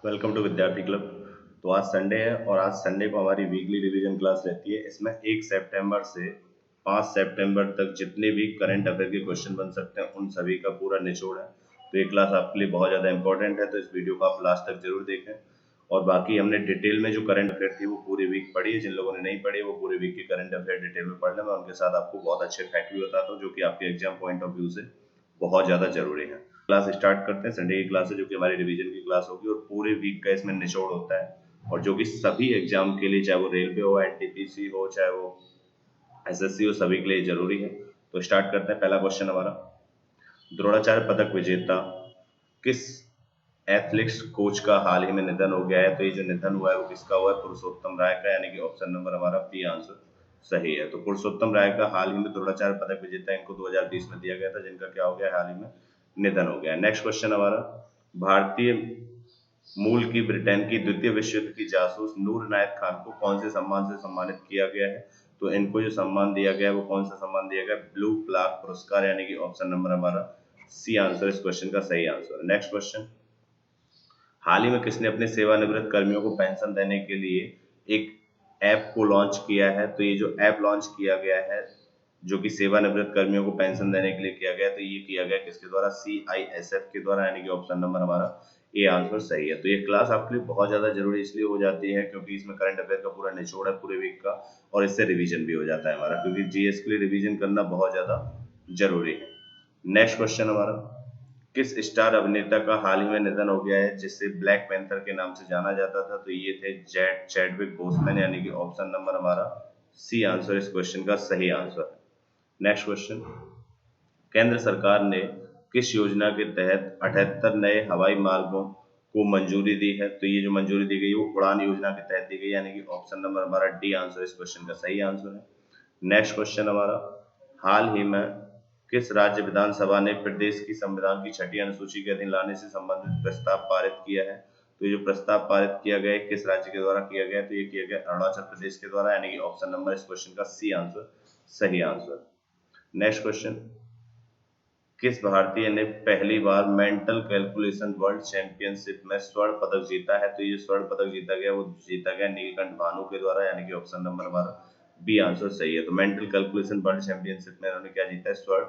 Welcome to विद्यार्थी club. तो आज संडे है और आज संडे को हमारी वीकली रिवीजन क्लास रहती है। इसमें 1 सितंबर से 5 सितंबर तक जितने भी करंट अफेयर के क्वेश्चन बन सकते हैं उन सभी का पूरा निचोड़ है। तो ये क्लास आपके लिए बहुत ज़्यादा इंपॉर्टेंट है, तो इस वीडियो को आप लास्ट तक जरूर देखें। और बाकी हमने डिटेल में जो करंट अफेयर थी वो पूरी वीक पढ़ी है। जिन लोगों ने नहीं पढ़ी वो पूरे वीक के करंट अफेयर डिटेल में पढ़ लें। मैं उनके साथ आपको बहुत अच्छे फैक्ट भी बताता हूँ जो कि आपके एग्जाम पॉइंट ऑफ व्यू से बहुत ज़्यादा जरूरी है। क्लास स्टार्ट करते हैं। संडे की क्लास है जो कि हमारी रिवीजन की क्लास होगी और पूरे वीक का इसमें निचोड़ होता है और जो कि सभी एग्जाम के लिए, चाहे वो रेलवे हो, एनटीपीसी हो, चाहे वो एसएससी हो, सभी के लिए जरूरी है। तो स्टार्ट करते हैं। पहला क्वेश्चन हमारा, द्रोणाचार्य पदक विजेता किस एथलेटिक्स कोच का हाल ही में निधन हो गया है? तो ये जो निधन हुआ है वो किसका हुआ है? पुरुषोत्तम राय का, यानी कि ऑप्शन नंबर हमारा बी आंसर सही है। तो पुरुषोत्तम राय का हाल ही में द्रोणाचार्य पदक विजेता इनको 2020 में दिया गया था, जिनका क्या हो गया, हाल ही में निधन हो गया। नेक्स्ट क्वेश्चन हमारा, भारतीय मूल की ब्रिटेन की द्वितीय विश्व युद्ध की जासूस नूर इनायत खान को कौन से सम्मान से सम्मानित किया गया है? तो इनको जो सम्मान दिया गया है वो कौन सा सम्मान दिया गया? ब्लू फ्लैग पुरस्कार, यानी कि ऑप्शन नंबर हमारा सी आंसर इस क्वेश्चन का सही आंसर। नेक्स्ट क्वेश्चन, हाल ही में किसने अपने सेवानिवृत्त कर्मियों को पेंशन देने के लिए एक ऐप को लॉन्च किया है? तो ये जो ऐप लॉन्च किया गया है जो कि सेवानिवृत्त कर्मियों को पेंशन देने के लिए किया गया, तो ये किया गया किसके द्वारा? CISF के द्वारा, यानी कि ऑप्शन नंबर हमारा ए आंसर सही है। तो ये क्लास आपके लिए बहुत ज्यादा जरूरी इसलिए हो जाती है क्योंकि इसमें करंट अफेयर का पूरा निचोड़ है पूरे वीक का, और इससे रिवीजन भी हो जाता है हमारा, क्योंकि जीएस के लिए रिवीजन करना बहुत ज्यादा जरूरी है। नेक्स्ट क्वेश्चन हमारा, किस स्टार अभिनेता का हाल ही में निधन हो गया है जिससे ब्लैक पैंथर के नाम से जाना जाता था? तो ये थे चैडविक बोसमैन, यानी कि ऑप्शन नंबर हमारा सी आंसर इस क्वेश्चन का सही आंसर है। नेक्स्ट क्वेश्चन, केंद्र सरकार ने किस योजना के तहत 78 नए हवाई मार्गों को मंजूरी दी है? तो ये जो मंजूरी दी गई वो उड़ान योजना के तहत दी गई, यानी कि ऑप्शन नंबर हमारा डी आंसर इस क्वेश्चन का सही आंसर है। नेक्स्ट क्वेश्चन हमारा, हाल ही में किस राज्य विधानसभा ने प्रदेश की संविधान की 6ठी अनुसूची के अधीन लाने से संबंधित प्रस्ताव पारित किया है? तो ये जो प्रस्ताव पारित किया गया है किस राज्य के द्वारा किया गया है? तो ये किया गया अरुणाचल प्रदेश के द्वारा, यानी कि ऑप्शन नंबर इस क्वेश्चन का सी आंसर सही आंसर। नेक्स्ट क्वेश्चन, किस भारतीय ने पहली बार मेंटल कैलकुलेशन वर्ल्ड चैंपियनशिप में स्वर्ण पदक जीता है? तो ये स्वर्ण पदक जीता गया वो जीता गया नीलकंठ भानु के द्वारा, यानी कि ऑप्शन नंबर हमारा बी आंसर सही है। तो मेंटल कैलकुलेशन वर्ल्ड चैंपियनशिप में उन्होंने क्या जीता है? स्वर्ण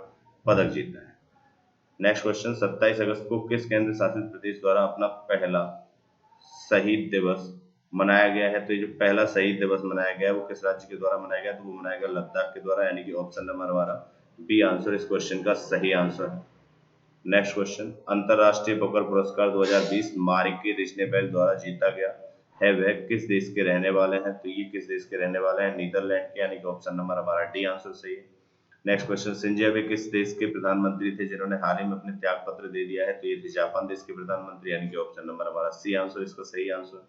पदक जीता है। नेक्स्ट क्वेश्चन, 27 अगस्त को किस केंद्र शासित प्रदेश द्वारा अपना पहला शहीद दिवस मनाया गया है? तो ये जो पहला शहीद दिवस मनाया गया है वो किस राज्य के द्वारा मनाया गया? तो वो मनाया गया लद्दाख के द्वारा, यानी कि ऑप्शन नंबर हमारा बी आंसर इस क्वेश्चन का सही आंसर है। नेक्स्ट क्वेश्चन, अंतरराष्ट्रीय बुकर पुरस्कार 2020 मारिके रिजनेबेल द्वारा जीता गया है वह किस देश के रहने वाले हैं? तो ये किस देश के रहने वाले हैं? नीदरलैंड के, यानी कि ऑप्शन नंबर हमारा डी आंसर सही है। नेक्स्ट क्वेश्चन, शिंजो अबे किस देश के प्रधानमंत्री थे जिन्होंने हाल ही में अपने त्याग पत्र दे दिया है? तो ये थे जापान देश के प्रधानमंत्री, यानी कि ऑप्शन नंबर हमारा सी आंसर इसका सही आंसर।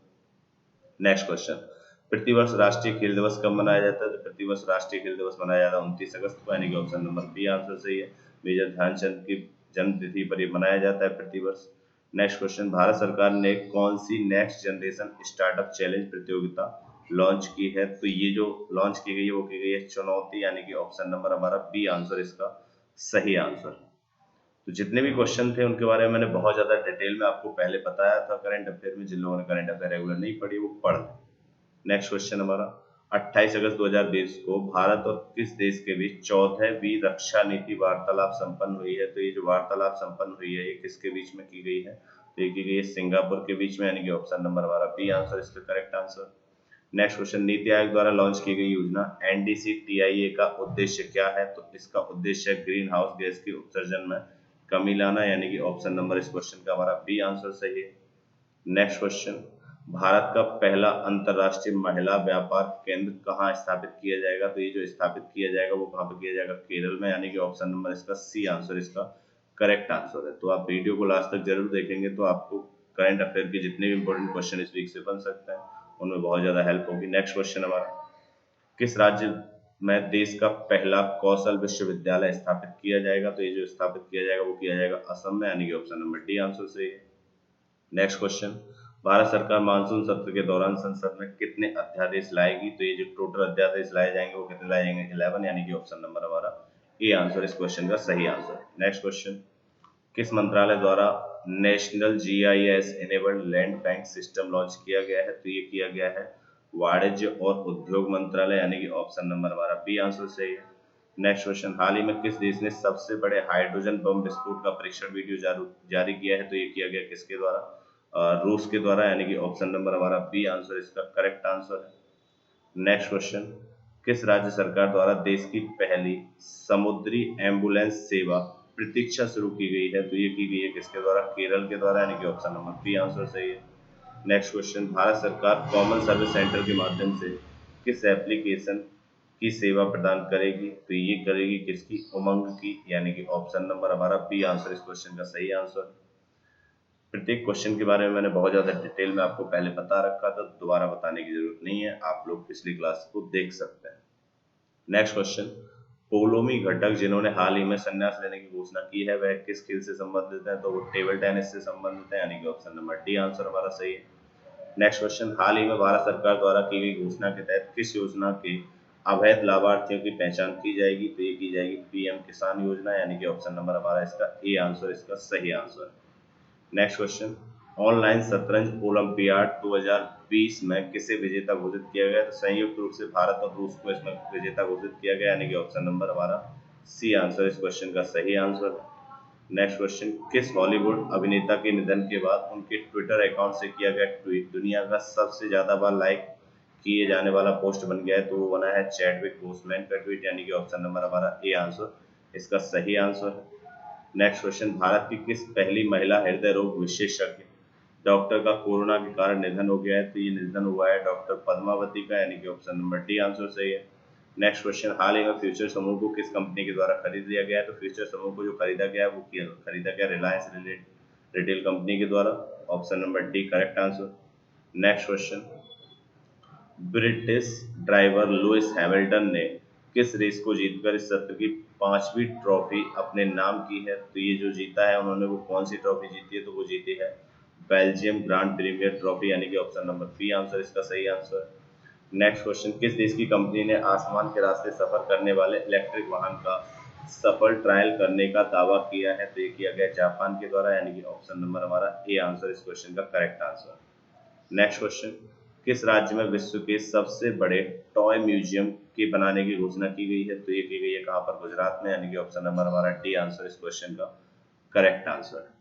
नेक्स्ट क्वेश्चन, प्रतिवर्ष राष्ट्रीय खेल दिवस कब मनाया जाता है? तो प्रतिवर्ष राष्ट्रीय खेल दिवस मनाया जाता है 29 अगस्त को, यानी कि ऑप्शन नंबर बी आंसर सही है। मेजर ध्यानचंद की जन्म तिथि पर यह मनाया जाता है प्रतिवर्ष। नेक्स्ट क्वेश्चन, भारत सरकार ने कौन सी नेक्स्ट जनरेशन स्टार्टअप चैलेंज प्रतियोगिता लॉन्च की है? तो ये जो लॉन्च की गई है वो की गई है चुनौती, यानी कि ऑप्शन नंबर हमारा बी आंसर इसका सही आंसर। तो जितने भी क्वेश्चन थे उनके बारे में मैंने बहुत ज्यादा डिटेल में आपको पहले बताया था करंट अफेयर में। जिन लोगों ने करंट अफेयर रेगुलर नहीं पढ़ी वो पढ़ लें। नेक्स्ट क्वेश्चन हमारा, 28 अगस्त 2020 को भारत और किस देश के बीच चौथी रक्षा नीति वार्तालाप संपन्न हुई है? तो ये जो वार्तालाप संपन्न हुई है ये किसके बीच में की गई है? तो ये की गई है सिंगापुर के बीच में, यानी कि ऑप्शन नंबर हमारा बी आंसर इसका correct answer. Next question, NITI Aayog द्वारा लॉन्च की गई योजना NDC-TIA का उद्देश्य क्या है? तो इसका उद्देश्य ग्रीन हाउस गैस के उत्सर्जन में कमी लाना, यानी कि ऑप्शन नंबर इस क्वेश्चन का हमारा बी आंसर सही है। नेक्स्ट क्वेश्चन, भारत का पहला अंतरराष्ट्रीय महिला व्यापार केंद्र कहाँ स्थापित किया जाएगा? तो ये जो स्थापित किया जाएगा वो कहाँ पे किया जाएगा? केरल में, यानी कि ऑप्शन नंबर इसका सी आंसर इसका करेक्ट आंसर है। तो आप वीडियो को लास्ट तक जरूर देखेंगे तो आपको करंट अफेयर के जितने भी इंपॉर्टेंट क्वेश्चन इस वीक से बन सकते हैं उनमें बहुत ज्यादा हेल्प होगी। नेक्स्ट क्वेश्चन हमारा, किस राज्य में देश का पहला कौशल विश्वविद्यालय स्थापित किया जाएगा? तो ये जो स्थापित किया जाएगा वो किया जाएगा असम में, यानी कि ऑप्शन नंबर डी आंसर सही है। नेक्स्ट क्वेश्चन, भारत सरकार मानसून सत्र के दौरान संसद में कितने अध्यादेश लाएगी? तो ये जो टोटल अध्यादेश लाए जाएंगे वो कितने लाए जाएंगे? 11, यानी कि ऑप्शन नंबर हमारा ए आंसर इस क्वेश्चन का सही आंसर। नेक्स्ट क्वेश्चन, किस मंत्रालय द्वारा national GIS enabled land bank system launch किया गया है? तो ये किया गया है वाणिज्य और उद्योग मंत्रालय, यानी कि ऑप्शन नंबर हमारा बी आंसर सही है। नेक्स्ट क्वेश्चन, हाल ही में किस देश ने सबसे बड़े हाइड्रोजन बम विस्फोट का परीक्षण वीडियो जारी किया है? तो ये किया गया किसके द्वारा? रूस के द्वारा, यानी कि ऑप्शन नंबर हमारा बी आंसर इसका करेक्ट आंसर है। नेक्स्ट क्वेश्चन, किस राज्य सरकार द्वारा देश की पहली समुद्री एम्बुलेंस सेवा प्रतीक्षा शुरू की गई है? तो ये की गई है किसके द्वारा? केरल के द्वारा, यानी कि ऑप्शन नंबर बी आंसर सही है। नेक्स्ट क्वेश्चन, भारत सरकार कॉमन सर्विस सेंटर के माध्यम से किस एप्लीकेशन की सेवा प्रदान करेगी? तो ये करेगी किसकी? उमंग की, यानी कि ऑप्शन नंबर हमारा बी आंसर इस क्वेश्चन का सही आंसर है। प्रत्येक क्वेश्चन के बारे में मैंने बहुत ज्यादा डिटेल में आपको पहले बता रखा था, दोबारा बताने की जरूरत नहीं है, आप लोग पिछली क्लास को देख सकते हैं। नेक्स्ट क्वेश्चन, पोलोमी घटक जिन्होंने हाल ही में संन्यास लेने की घोषणा की है वह किस खेल से संबंधित है? तो वो टेबल टेनिस से संबंधित है, यानी कि ऑप्शन नंबर डी आंसर हमारा सही है। नेक्स्ट क्वेश्चन, हाल ही में भारत सरकार द्वारा की गई घोषणा के तहत किस योजना के अवैध लाभार्थियों की पहचान की जाएगी? तो ये की जाएगी PM किसान योजना, यानी कि ऑप्शन नंबर हमारा इसका ए आंसर इसका सही आंसर है। नेक्स्ट क्वेश्चन, ऑनलाइन शतरंज ओलंपियाड 2020 में किसे विजेता घोषित किया गया? तो संयुक्त रूप से भारत और रूस को इसमें विजेता घोषित किया गया, यानी कि ऑप्शन नंबर हमारा सी आंसर इस क्वेश्चन का सही आंसर है। नेक्स्ट क्वेश्चन, किस हॉलीवुड अभिनेता के निधन के बाद उनके ट्विटर अकाउंट से किया गया ट्वीट दुनिया का सबसे ज्यादा बार लाइक किए जाने वाला पोस्ट बन गया है? तो वो बना है चैडविक बोसमैन का ट्वीट, यानी कि ऑप्शन नंबर हमारा ए आंसर इसका सही आंसर है। नेक्स्ट क्वेश्चन, भारत की किस पहली महिला हृदय रोग विशेषज्ञ डॉक्टर का कोरोना के कारण निधन हो गया है? तो ये निधन हुआ है डॉक्टर पद्मावती का, यानी कि ऑप्शन नंबर डी आंसर सही है। नेक्स्ट क्वेश्चन, हाल ही में फ्यूचर समूह को किस कंपनी के द्वारा खरीद लिया गया है? तो फ्यूचर समूह को जो खरीदा गया है वो खरीदा गया रिलायंस रिटेल कंपनी के द्वारा, option number D correct answer. Next question, British driver Lewis Hamilton ने किस रेस को जीतकर इस सत्र की 5वीं ट्रॉफी अपने नाम की है? तो ये जो जीता है उन्होंने वो कौन सी ट्रॉफी जीती है? तो वो जीती है बेल्जियम ग्रांड प्रीमियर ट्रॉफी, यानी कि ऑप्शन नंबर बी आंसर इसका सही आंसर है। नेक्स्ट क्वेश्चन, किस देश की कंपनी ने आसमान के रास्ते सफर करने वाले इलेक्ट्रिक वाहन का सफल ट्रायल करने का दावा किया है? तो ये किया गया जापान के द्वारा, यानी कि ऑप्शन नंबर हमारा ए आंसर इस क्वेश्चन का करेक्ट आंसर। नेक्स्ट क्वेश्चन, किस राज्य में विश्व के सबसे बड़े टॉय म्यूजियम के बनाने की घोषणा की गई है? तो ये की गई है कहां पर? गुजरात में, यानी कि ऑप्शन नंबर हमारा डी आंसर इस क्वेश्चन का करेक्ट आंसर है।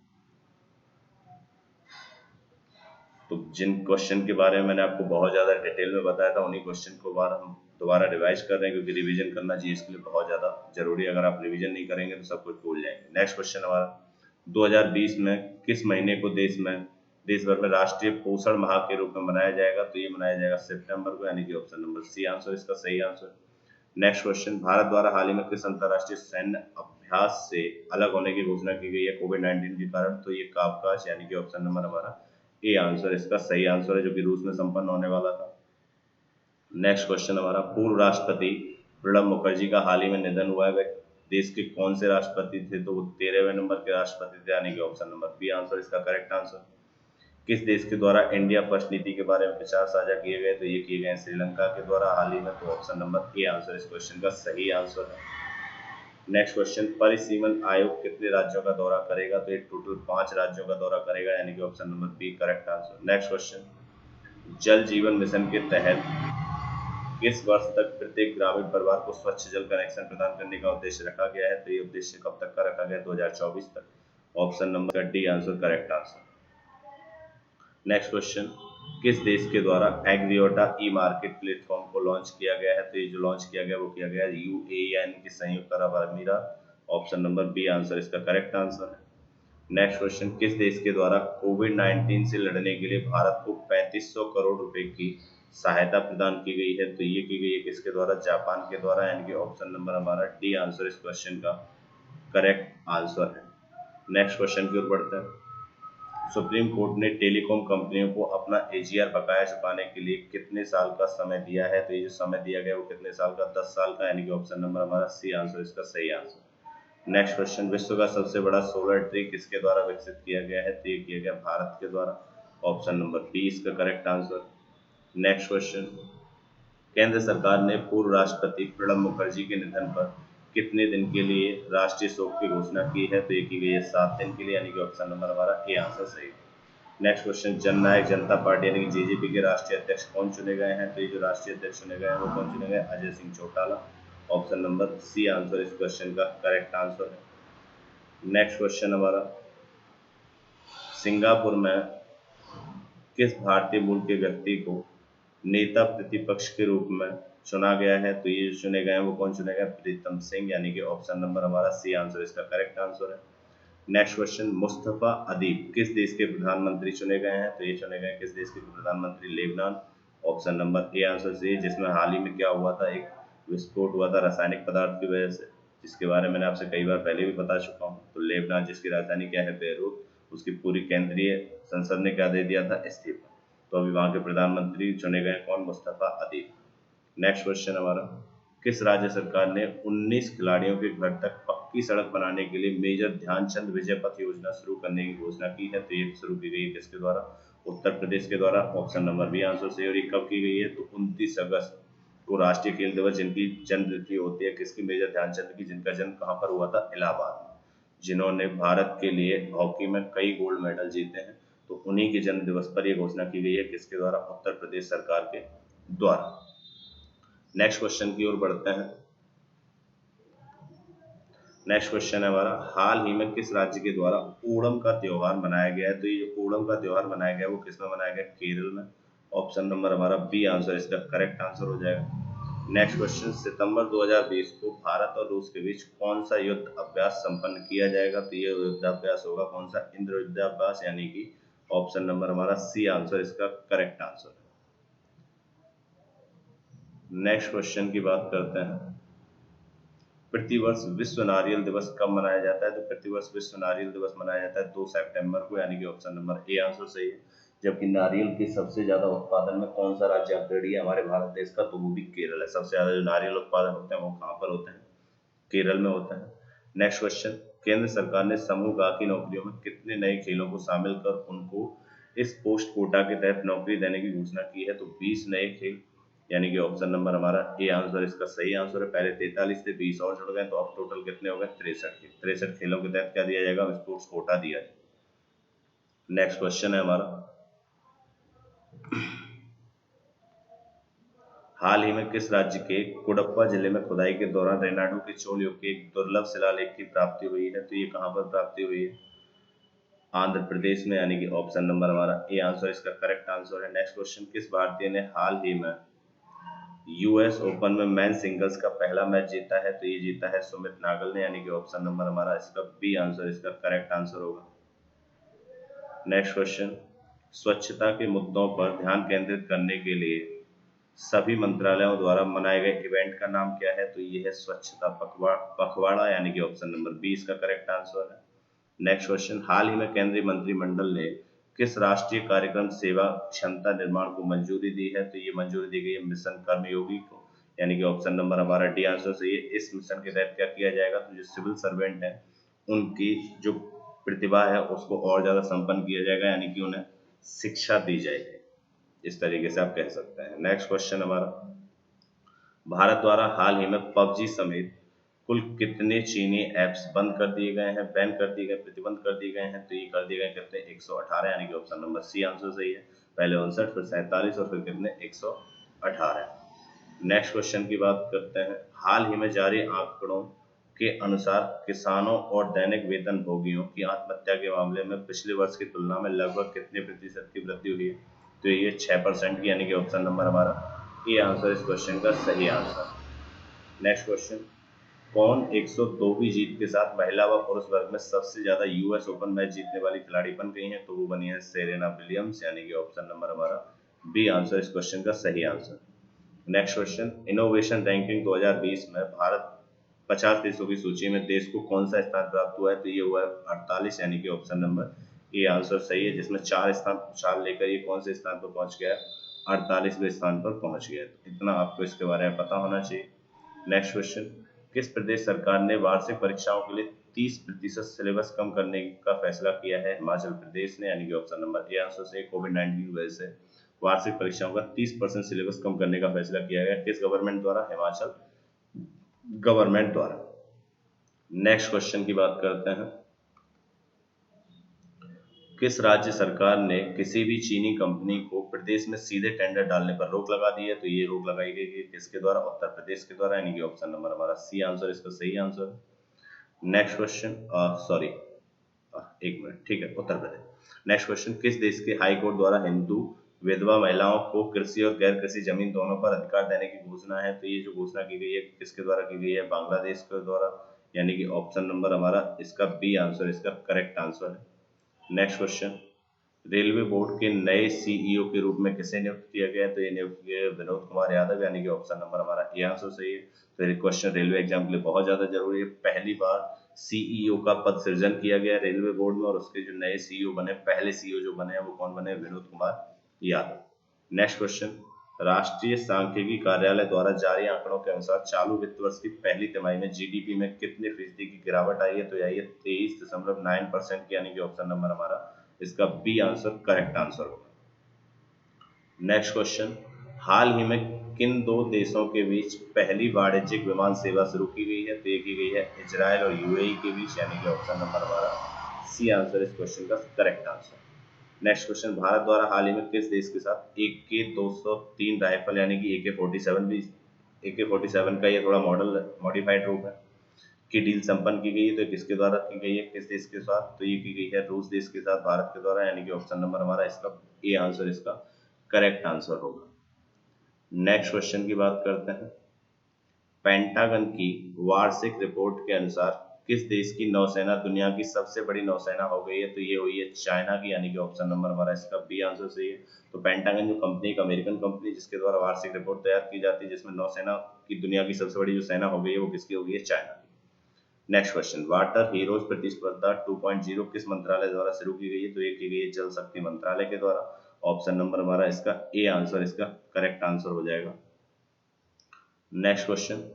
तो जिन क्वेश्चन के बारे में मैंने आपको बहुत ज्यादा डिटेल में बताया था उन्हीं क्वेश्चन को बार हम दोबारा रिवाइज कर रहे हैं, क्योंकि रिवीजन करना जीएस के लिए बहुत ज्यादा जरूरी है। अगर आप रिवीजन नहीं करेंगे तो सब कुछ भूल जाएंगे। नेक्स्ट क्वेश्चन हमारा, 2020 में किस महीने को देश भर में राष्ट्रीय पोषण माह के रूप में मनाया जाएगा? तो ये मनाया जाएगा सितंबर को, यानी कि ऑप्शन नंबर सी आंसर इसका सही आंसर। नेक्स्ट क्वेश्चन, भारत द्वारा हाल ही में किस अंतरराष्ट्रीय सैन्य अभ्यास से अलग होने की घोषणा की गई है कोविड-19 के कारण? तो ये कावकाश, यानी कि ऑप्शन नंबर हमारा ए आंसर इसका सही आंसर है, जो कि रूस में संपन्न होने वाला था। नेक्स्ट क्वेश्चन हमारा, पूर्व राष्ट्रपति प्रणब मुखर्जी का हाल ही में निधन हुआ है, वह देश के कौन से राष्ट्रपति थे? तो वो 13वें नंबर के राष्ट्रपति थे, यानी कि ऑप्शन नंबर बी आंसर इसका करेक्ट आंसर। किस देश के द्वारा इंडिया फर्स्ट नीति के बारे में विचार साझा किए गए? तो ये किए गए श्रीलंका के द्वारा हाल ही में, तो ऑप्शन नंबर ए आंसर इस क्वेश्चन का सही आंसर है। नेक्स्ट क्वेश्चन, परिसीमन आयोग कितने राज्यों का दौरा करेगा? तो ये टोटल 5 राज्यों का दौरा करेगा, यानी कि option number B correct answer. Next question, Jal Jeevan mission के तहत किस वर्ष तक प्रत्येक ग्रामीण परिवार को स्वच्छ जल कनेक्शन प्रदान करने का उद्देश्य रखा गया है? तो ये उद्देश्य कब तक का रखा गया है? 2024 तक, option number D answer correct answer. Next question, किस देश के द्वारा एग्रीओटा ई मार्केट प्लेटफॉर्म को लॉन्च किया गया है? तो ये जो लॉन्च किया गया वो किया गया UAE, यानी कि संयुक्त अरब अमीरात, ऑप्शन नंबर बी आंसर इसका करेक्ट आंसर है। नेक्स्ट क्वेश्चन, किस देश के द्वारा कोविड-19 से लड़ने के लिए भारत को 3500 करोड़ रुपए की सहायता प्रदान की गई है? तो ये की गई है किसके द्वारा? जापान के द्वारा, यानी कि ऑप्शन नंबर हमारा डी आंसर इस क्वेश्चन का करेक्ट आंसर है। नेक्स्ट क्वेश्चन की ओर बढ़ते हैं। सुप्रीम कोर्ट ने टेलीकॉम कंपनियों को अपना AGR बकाया चुकाने के लिए कितने साल का समय दिया है? तो ये जो समय दिया गया वो कितने साल का? 10 साल का, यानी कि ऑप्शन नंबर हमारा सी आंसर इसका सही आंसर। नेक्स्ट क्वेश्चन, विश्व का सबसे बड़ा सोलर ट्री किसके द्वारा विकसित किया गया है? तो ये किया गया भारत के द्वारा, ऑप्शन नंबर बी इसका करेक्ट आंसर। नेक्स्ट क्वेश्चन, केंद्र सरकार ने पूर्व राष्ट्रपति प्रणब मुखर्जी के निधन पर कितने दिन के लिए राष्ट्रीय शोक की घोषणा की है? तो ये की गई है 7 दिन के लिए, यानी कि ऑप्शन नंबर हमारा ए आंसर सही है। नेक्स्ट क्वेश्चन, जननायक जनता पार्टी यानी कि जेजेपी के राष्ट्रीय अध्यक्ष कौन चुने गए हैं? तो ये जो राष्ट्रीय अध्यक्ष चुने गए हैं वो कौन चुने गए? Ajay Singh Chautala. Option number C answer इस क्वेश्चन का करेक्ट आंसर है। नेक्स्ट क्वेश्चन हमारा, सिंगापुर में किस भारतीय मूल के व्यक्ति को नेता प्रतिपक्ष के रूप में चुना गया है? तो ये चुने गए हैं वो कौन चुने गए? प्रीतम सिंह, यानी कि ऑप्शन नंबर हमारा सी आंसर इसका करेक्ट आंसर है। नेक्स्ट क्वेश्चन, मुस्तफा अदीब किस देश के प्रधानमंत्री चुने गए हैं? तो ये चुने गए किस देश के प्रधानमंत्री? Lebanon. Option number A answer C, जिसमें हाल ही में क्या हुआ था, एक विस्फोट हुआ था रासायनिक पदार्थ की वजह से, जिसके बारे में मैंने आपसे कई बार पहले भी बता चुका हूँ। तो लेबनान, जिसकी राजधानी क्या है? बेरूत, उसकी पूरी केंद्रीय संसद ने क्या दे दिया था? इस्तीफा। तो अभी वहां के प्रधानमंत्री चुने गए कौन? मुस्तफा अदीब। नेक्स्ट क्वेश्चन हमारा, किस राज्य सरकार ने 19 खिलाड़ियों के घर तक पक्की सड़क बनाने के लिए मेजर ध्यानचंद विजय पथ योजना शुरू करने की घोषणा की है? तो ये शुरू की गई है किसके द्वारा? उत्तर प्रदेश के द्वारा। ऑप्शन नंबर बी आंसर से। और ये कब की गई है? तो 29 अगस्त को राष्ट्रीय खेल दिवस, जिनकी जन्म तिथि होती है किसकी? मेजर ध्यानचंद की, जिनका जन्म कहाँ पर हुआ था? इलाहाबाद में, जिन्होंने भारत के लिए हॉकी में कई गोल्ड मेडल जीते हैं। तो उन्हीं के जन्म दिवस पर यह घोषणा की गई है किसके द्वारा? उत्तर प्रदेश सरकार के द्वारा। नेक्स्ट क्वेश्चन की ओर बढ़ते हैं। नेक्स्ट क्वेश्चन है हमारा, हाल ही में किस राज्य के द्वारा ओणम का त्योहार मनाया गया है? तो ये जो ओणम का त्योहार मनाया गया है वो किसमें मनाया गया? केरल में। ऑप्शन नंबर हमारा बी आंसर इसका करेक्ट आंसर हो जाएगा। नेक्स्ट क्वेश्चन, सितंबर 2020 को भारत और रूस के बीच कौन सा युद्ध अभ्यास संपन्न किया जाएगा? तो ये युद्धाभ्यास होगा कौन सा? इंद्र युद्धाभ्यास, यानी कि ऑप्शन नंबर हमारा सी आंसर इसका करेक्ट आंसर है। नेक्स्ट क्वेश्चन की बात करते हैं, प्रतिवर्ष विश्व नारियल दिवस कब मनाया जाता है? तो प्रतिवर्ष विश्व नारियल दिवस मनाया जाता है 2 सितंबर को, यानी कि ऑप्शन नंबर ए आंसर सही है। जबकि नारियल के सबसे ज्यादा उत्पादन में कौन सा राज्य अग्रणी है हमारे भारत देश का? तो वो भी केरल है। सबसे ज्यादा जो नारियल उत्पादन होते हैं वो कहाँ पर होते हैं? केरल में होता है। नेक्स्ट क्वेश्चन, केंद्र सरकार ने समूह गा की नौकरियों में कितने नए खेलों को शामिल कर उनको इस पोस्ट कोटा के तहत नौकरी देने की घोषणा की है? तो 20 नए खेल, यानी कि ऑप्शन नंबर हमारा ए आंसर इसका सही आंसर है। पहले 43 थे, 20 और जुड़ गए, तो अब टोटल कितने हो गए? 63 के। 63 खेलों के तहत क्या दिया जाएगा? स्पोर्ट्स कोटा दिया जाएगा। नेक्स्ट क्वेश्चन है हमारा, हाल ही में किस राज्य के कुडप्पा जिले में खुदाई के दौरान रेनाडू के चोल युग के एक दुर्लभ शिलालेख की प्राप्ति हुई है? तो ये कहां पर प्राप्ति हुई है? आंध्र प्रदेश में, यानी कि ऑप्शन नंबर हमारा ए आंसर इसका करेक्ट आंसर है। नेक्स्ट क्वेश्चन, किस भारतीय ने हाल ही में यूएस ओपन में मैन सिंगल्स का पहला मैच जीता है? तो ये जीता है सुमित नागल ने, यानी कि ऑप्शन नंबर हमारा इसका बी आंसर इसका करेक्ट आंसर होगा। नेक्स्ट क्वेश्चन, स्वच्छता के मुद्दों पर ध्यान केंद्रित करने के लिए सभी मंत्रालयों द्वारा मनाए गए इवेंट का नाम क्या है? तो ये है स्वच्छता पखवाड़ा, यानी कि ऑप्शन नंबर बी इसका करेक्ट आंसर है। नेक्स्ट क्वेश्चन, हाल ही में केंद्रीय मंत्रिमंडल ने किस राष्ट्रीय कार्यक्रम सेवा क्षमता निर्माण को मंजूरी दी है? तो ये मंजूरी दी गई है मिशन कर्मयोगी को, यानी कि ऑप्शन नंबर हमारा डी आंसर सही है। इस मिशन के तहत क्या किया जाएगा? तो जो सिविल सर्वेंट है उनकी जो प्रतिभा है उसको और ज्यादा संपन्न किया जाएगा, यानी कि उन्हें शिक्षा दी जाएगी, इस तरीके से आप कह सकते हैं। नेक्स्ट क्वेश्चन हमारा, भारत द्वारा हाल ही में पबजी समेत कुल कितने चीनी ऐप्स बंद कर दिए गए हैं, बैन कर दिए गए, प्रतिबंध कर दिए गए हैं? तो ये कर दिए गए कितने? 118, यानी कि ऑप्शन नंबर सी आंसर सही है। पहले 59, फिर 47 और फिर कितने? 118। नेक्स्ट क्वेश्चन की बात करते हैं, हाल ही में जारी आंकड़ों के अनुसार किसानों और दैनिक वेतन भोगियों की आत्महत्या के मामले में पिछले वर्ष की तुलना में लगभग कितने प्रतिशत की वृद्धि हुई है? तो ये 6% की, यानी कि ऑप्शन नंबर हमारा ये आंसर इस क्वेश्चन का सही आंसर। नेक्स्ट क्वेश्चन, कौन 102वीं जीत के साथ महिला व पुरुष वर्ग में सबसे ज्यादा यूएस ओपन मैच जीतने वाली खिलाड़ी बन गई हैं? तो वो बनी है सेरेना विलियम्स, यानी कि ऑप्शन नंबर हमारा बी आंसर इस क्वेश्चन का सही answer. Next question, innovation ranking 2020 में भारत 50 देशों की सूची में देश को कौन सा स्थान प्राप्त हुआ है? तो ये हुआ है 48, यानी कि ऑप्शन नंबर ये आंसर सही है, जिसमें 4 लेकर ये कौन से स्थान पर पहुंच गया है? 48वें स्थान पर पहुंच गया है। तो इतना आपको इसके बारे में पता होना चाहिए। नेक्स्ट क्वेश्चन, किस प्रदेश सरकार ने वार्षिक परीक्षाओं के लिए 30% सिलेबस कम करने का फैसला किया है? हिमाचल प्रदेश ने, यानी कि ऑप्शन नंबर ए आंसर से। कोविड-19 की वजह से वार्षिक परीक्षाओं का 30% सिलेबस कम करने का फैसला किया गया किस गवर्नमेंट द्वारा? हिमाचल गवर्नमेंट द्वारा। नेक्स्ट क्वेश्चन की बात करते हैं। किस राज्य सरकार ने किसी भी चीनी कंपनी को प्रदेश में सीधे टेंडर डालने पर रोक लगा दी है? तो ये रोक लगाई गई है किसके द्वारा? उत्तर प्रदेश के द्वारा, यानी कि ऑप्शन नंबर हमारा सी आंसर इसका सही आंसर है। नेक्स्ट क्वेश्चन, सॉरी एक मिनट, ठीक है, उत्तर प्रदेश। नेक्स्ट क्वेश्चन, किस देश के हाई कोर्ट द्वारा हिंदू विधवा महिलाओं को कृषि और गैर कृषि जमीन दोनों पर अधिकार देने की घोषणा है? तो ये जो घोषणा की गई है किसके द्वारा की गई है? बांग्लादेश के द्वारा, यानी कि ऑप्शन नंबर हमारा इसका बी आंसर इसका करेक्ट आंसर है। नेक्स्ट क्वेश्चन, रेलवे बोर्ड के नए सीईओ के रूप में किसे नियुक्त किया गया है? तो ये नियुक्त किया गया विनोद कुमार यादव, यानी कि ऑप्शन नंबर हमारा ए आंसर सही है। तो ये क्वेश्चन रेलवे एग्जाम के लिए बहुत ज्यादा जरूरी है। पहली बार सीईओ का पद सृजन किया गया रेलवे बोर्ड में, और उसके जो नए सीईओ बने, पहले सीईओ जो बने हैं वो कौन बने? विनोद कुमार यादव। नेक्स्ट क्वेश्चन, राष्ट्रीय सांख्यिकी कार्यालय द्वारा जारी आंकड़ों के अनुसार चालू वित्त वर्ष की पहली तिमाही में जीडीपी में कितने फीसदी की गिरावट आई है? तो यही है 23.9% की, यानी कि ऑप्शन नंबर हमारा इसका बी आंसर करेक्ट आंसर होगा। नेक्स्ट क्वेश्चन, हाल ही में किन दो देशों के बीच पहली वाणिज्यिक विमान सेवा शुरू की गई है? तो ये की गई है इजराइल और यूएई के बीच, यानी कि ऑप्शन नंबर हमारा सी आंसर इस क्वेश्चन का correct answer. Next question, Bharat द्वारा हाल ही में किस देश के साथ AK-203 राइफल, यानी कि AK-47 का ये थोड़ा मॉडल मॉडिफाइड रूप है, की डील संपन्न की गई है? तो किसके द्वारा की गई है, किस देश के साथ? तो ये की गई है रूस देश के साथ, भारत के द्वारा, यानी कि ऑप्शन नंबर हमारा इसका ए आंसर इसका करेक्ट आंसर होगा। नेक्स्ट क्वेश्चन की बात करते हैं। पेंटागन की वार्षिक रिपोर्ट के अनुसार किस देश की नौसेना दुनिया की सबसे बड़ी नौसेना हो गई है? तो ये हुई है चाइना की, यानी कि ऑप्शन नंबर हमारा इसका बी आंसर सही है। तो पेंटागन जो कंपनी, एक अमेरिकन कंपनी, जिसके द्वारा वार्षिक रिपोर्ट तैयार की जाती है, जिसमें नौसेना की दुनिया की सबसे बड़ी जो सेना हो गई है वो किसकी हो गई है? चाइना की। नेक्स्ट क्वेश्चन, वाटर हीरोज प्रतिस्पर्धा 2.0 किस मंत्रालय द्वारा शुरू की गई है? तो ये की गई है जल शक्ति मंत्रालय के द्वारा। ऑप्शन नंबर हमारा इसका ए आंसर इसका करेक्ट आंसर हो जाएगा। नेक्स्ट क्वेश्चन,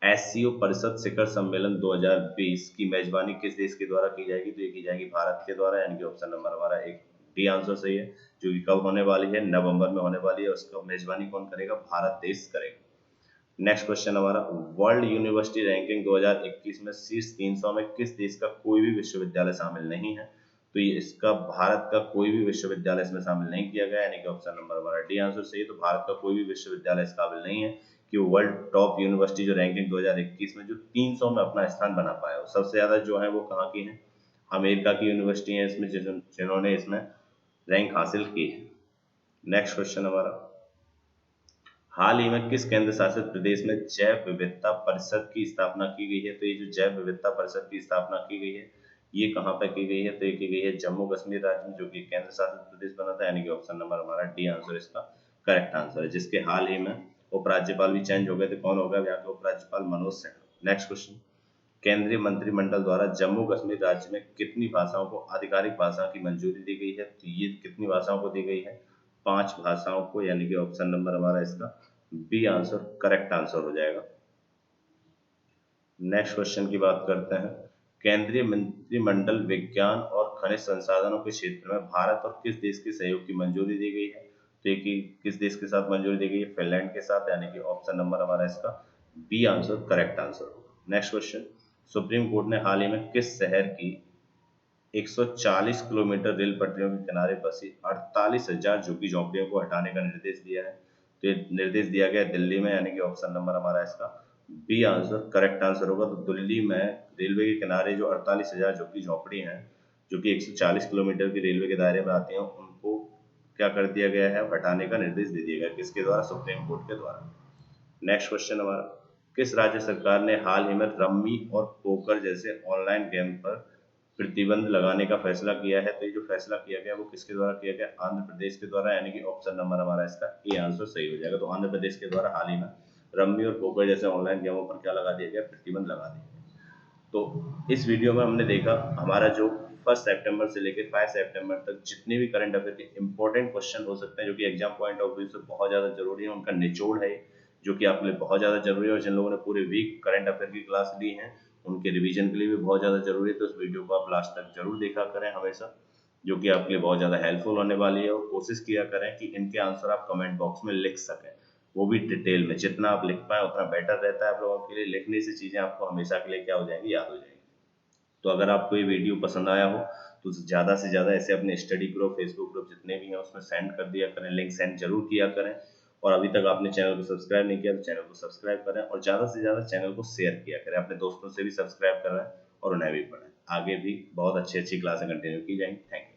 एससीओ परिषद शिखर सम्मेलन 2020 की मेजबानी किस देश के द्वारा की जाएगी? तो ये की जाएगी भारत के द्वारा, यानी कि ऑप्शन नंबर हमारा एक डी आंसर सही है। जो कि कब होने वाली है? नवंबर में होने वाली है। उसका मेजबानी कौन करेगा? भारत देश करेगा। नेक्स्ट क्वेश्चन हमारा, वर्ल्ड यूनिवर्सिटी रैंकिंग 2021 में शीर्ष 300 में किस देश का कोई भी विश्वविद्यालय शामिल नहीं है? तो ये इसका भारत का कोई भी विश्वविद्यालय इसमें शामिल नहीं किया गया, यानी कि ऑप्शन नंबर हमारा डी आंसर सही है। तो भारत का कोई भी विश्वविद्यालय इस काबिल नहीं है कि वो वर्ल्ड टॉप यूनिवर्सिटी जो रैंकिंग 2021 में जो 300 में अपना स्थान बना पाया हो। सबसे ज्यादा जो है वो कहाँ की है? अमेरिका की यूनिवर्सिटी है इसमें, जिन्होंने इसमें रैंक हासिल की है। नेक्स्ट क्वेश्चन हमारा, हाल ही में किस केंद्र शासित प्रदेश में जैव विविधता परिषद की स्थापना की गई है? तो ये जो जैव विविधता परिषद की स्थापना की गई है ये कहाँ पर की गई है? तो ये की गई है जम्मू कश्मीर राज्य में, जो कि केंद्र शासित प्रदेश बना था, यानी कि ऑप्शन नंबर हमारा डी आंसर इसका करेक्ट आंसर है। जिसके हाल ही में उपराज्यपाल भी चेंज हो गए थे। कौन हो गया यहाँ के उपराज्यपाल? मनोज सिन्हा। नेक्स्ट क्वेश्चन, केंद्रीय मंत्रिमंडल द्वारा जम्मू कश्मीर राज्य में कितनी भाषाओं को आधिकारिक भाषा की मंजूरी दी गई है? तो ये कितनी भाषाओं को दी गई है? 5 भाषाओं को, यानी कि ऑप्शन नंबर हमारा इसका बी आंसर करेक्ट आंसर हो जाएगा। नेक्स्ट क्वेश्चन की बात करते हैं। केंद्रीय मंत्रिमंडल विज्ञान और खनिज संसाधनों के क्षेत्र में भारत और किस देश के सहयोग की मंजूरी दी गई है? तो ये किस देश के साथ मंजूरी दी गई है? फिनलैंड के साथ, यानी कि ऑप्शन नंबर हमारा इसका बी आंसर करेक्ट आंसर होगा। नेक्स्ट क्वेश्चन, सुप्रीम कोर्ट ने हाल ही में किस शहर की 140 किलोमीटर रेल पटरियों के किनारे बसी 48,000 झुग्गी झोंपड़ियों को हटाने का निर्देश दिया है? तो ये निर्देश दिया गया दिल्ली में, यानी कि ऑप्शन नंबर हमारा इसका बी आंसर करेक्ट आंसर होगा। तो दिल्ली में रेलवे के किनारे जो 48,000 झुग्गी झोंपड़ी हैं, जो कि 140 किलोमीटर की रेलवे के दायरे में आती हैं, उनको क्या कर दिया गया है? हटाने का निर्देश दे दिया गया। किसके द्वारा? सुप्रीम कोर्ट के द्वारा। नेक्स्ट क्वेश्चन हमारा, किस राज्य सरकार ने हाल ही में रम्मी और पोकर जैसे ऑनलाइन गेम पर प्रतिबंध लगाने का फैसला किया है? तो ये जो फैसला किया गया वो किसके द्वारा किया गया? आंध्र प्रदेश के द्वारा, यानी कि ऑप्शन नंबर हमारा इसका ए आंसर सही हो जाएगा। तो आंध्र प्रदेश के द्वारा हाल ही में रम्मी और पोकर जैसे ऑनलाइन गेमों पर क्या लगा दिया गया? प्रतिबंध लगा दिया गया। तो इस वीडियो में हमने देखा हमारा जो 1 सितंबर से लेकर 5 सितंबर तक जितने भी करंट अफेयर के इंपॉर्टेंट क्वेश्चन हो सकते हैं, जो कि एग्जाम पॉइंट ऑफ व्यू से बहुत ज्यादा जरूरी है, उनका निचोड़ है, जो कि आपके लिए बहुत ज्यादा जरूरी है। और जिन लोगों ने पूरे वीक करंट अफेयर की क्लास ली है उनके रिवीजन के लिए भी बहुत ज्यादा जरूरी है। तो इस वीडियो को आप लास्ट तक जरूर देखा करें हमेशा, जो कि आपके लिए बहुत ज्यादा हेल्पफुल होने वाली है। और कोशिश किया करें कि इनके आंसर आप कमेंट बॉक्स में लिख सकें। वो भी डिटेल में। जितना आप लिख पाए उतना बेटर रहता है आप लोगों के लिए। लिखने से चीज़ें आपको हमेशा के लिए क्या हो जाएंगी, याद हो जाएंगी। तो अगर आपको ये वीडियो पसंद आया हो तो ज़्यादा से ज़्यादा ऐसे अपने स्टडी ग्रुप, फेसबुक ग्रुप जितने भी हैं उसमें सेंड कर दिया करें, लिंक सेंड जरूर किया करें। और अभी तक आपने चैनल को सब्सक्राइब नहीं किया तो चैनल को सब्सक्राइब करें, और ज़्यादा से ज़्यादा चैनल को शेयर किया करें, अपने दोस्तों से भी सब्सक्राइब करें और उन्हें भी पढ़ें। आगे भी बहुत अच्छी अच्छी क्लासें कंटिन्यू की जाएंगी। Thank you.